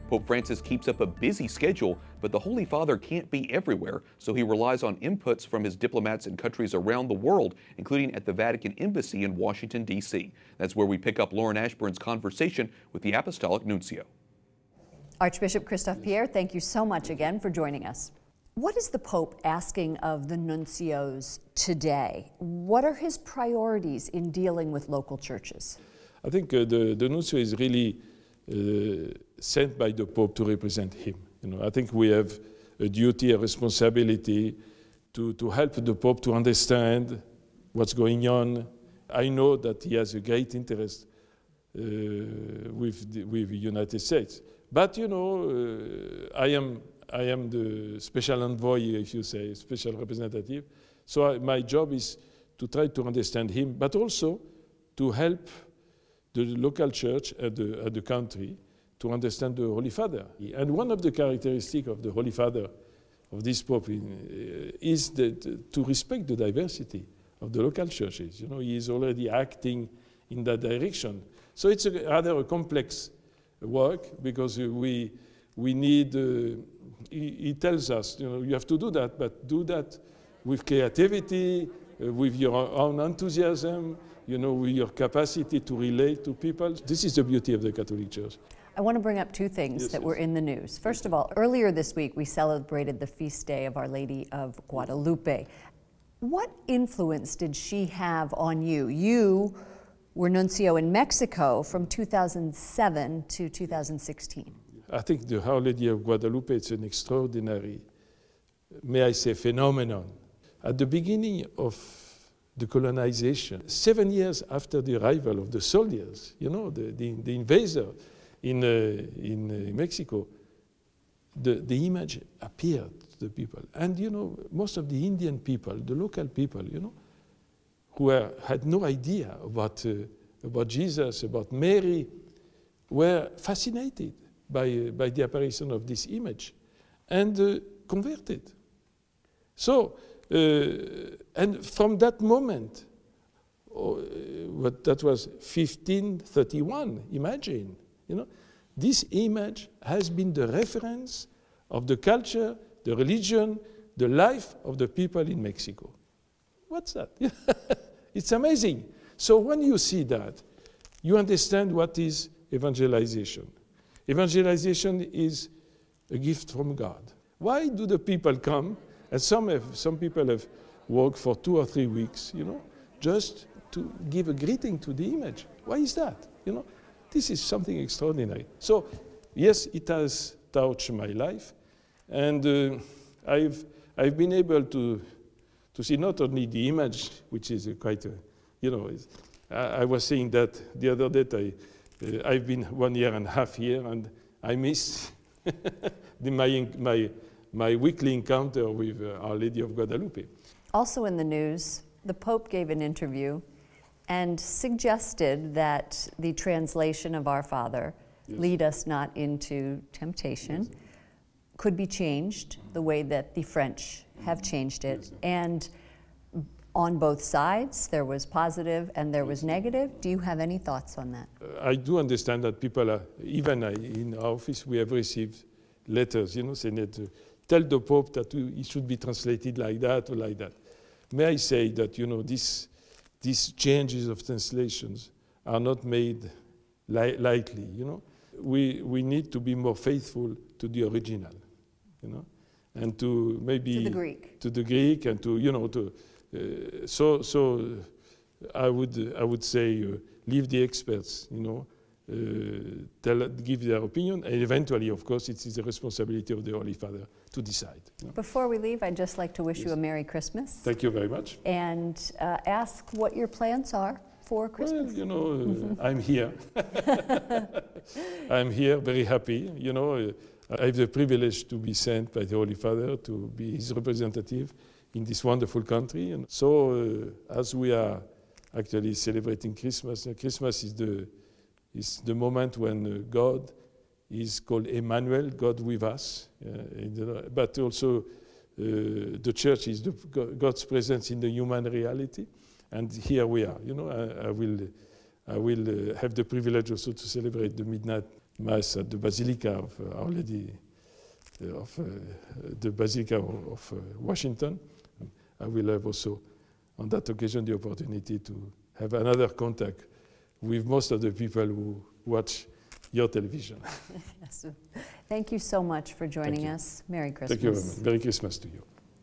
Pope Francis keeps up a busy schedule, but the Holy Father can't be everywhere, so he relies on inputs from his diplomats in countries around the world, including at the Vatican Embassy in Washington, D.C. That's where we pick up Lauren Ashburn's conversation with the apostolic nuncio. Archbishop Christophe Pierre, thank you so much again for joining us. What is the Pope asking of the nuncios today? What are his priorities in dealing with local churches? I think the nuncio is really sent by the Pope to represent him. I think we have a duty, a responsibility to help the Pope to understand what's going on. I know that he has a great interest with the United States. But, I am the special envoy, if you say, special representative. So my job is to try to understand him, but also to help the local church and the country to understand the Holy Father. And one of the characteristics of the Holy Father, of this Pope, is to respect the diversity of the local churches. He is already acting in that direction. So it's rather a complex work, because we need, he tells us, you have to do that, but do that with creativity, with your own enthusiasm, with your capacity to relate to people. This is the beauty of the Catholic Church. I want to bring up two things that were in the news. First of all, earlier this week we celebrated the feast day of Our Lady of Guadalupe. What influence did she have on you? You were nuncio in Mexico from 2007 to 2016. I think the Our Lady of Guadalupe is an extraordinary, may I say, phenomenon. At the beginning of the colonization, 7 years after the arrival of the soldiers, the invader in Mexico, the image appeared to the people. And, most of the Indian people, the local people, who had no idea about Jesus, about Mary, were fascinated by the apparition of this image and converted. So, and from that moment, that was 1531, imagine, this image has been the reference of the culture, the religion, the life of the people in Mexico. What's that? It's amazing. So when you see that, you understand what is evangelization. Evangelization is a gift from God. Why do the people come? And some people have worked for 2 or 3 weeks, just to give a greeting to the image. Why is that? This is something extraordinary. So, yes, it has touched my life, and I've been able to see not only the image, which is quite I was saying that the other day, I've been 1.5 years here, and I miss my weekly encounter with Our Lady of Guadalupe. Also in the news, the Pope gave an interview and suggested that the translation of Our Father, lead us not into temptation, could be changed the way that the French have changed it. And on both sides, there was positive and there was negative. Do you have any thoughts on that? I do understand that people are, even in our office, we have received letters, saying that tell the Pope that it should be translated like that or like that. May I say that, these changes of translations are not made lightly, We need to be more faithful to the original, and to maybe... To the Greek. To the Greek, and to, so I would say leave the experts, give their opinion, and eventually, of course, it is the responsibility of the Holy Father to decide. Before we leave, I'd just like to wish you a Merry Christmas. Thank you very much. And ask what your plans are for Christmas. Well, I'm here. I'm here, very happy. I have the privilege to be sent by the Holy Father to be his representative in this wonderful country. And so, as we are actually celebrating Christmas, Christmas is the moment when God is called Emmanuel, God with us. But also, the Church is God's presence in the human reality. And here we are. I will have the privilege also to celebrate the Mass at the Basilica of Our Lady of the Basilica of Washington. I will have also, on that occasion, the opportunity to have another contact with most of the people who watch your television. Yes. Thank you so much for joining us. Merry Christmas. Thank you very much. Merry Christmas to you.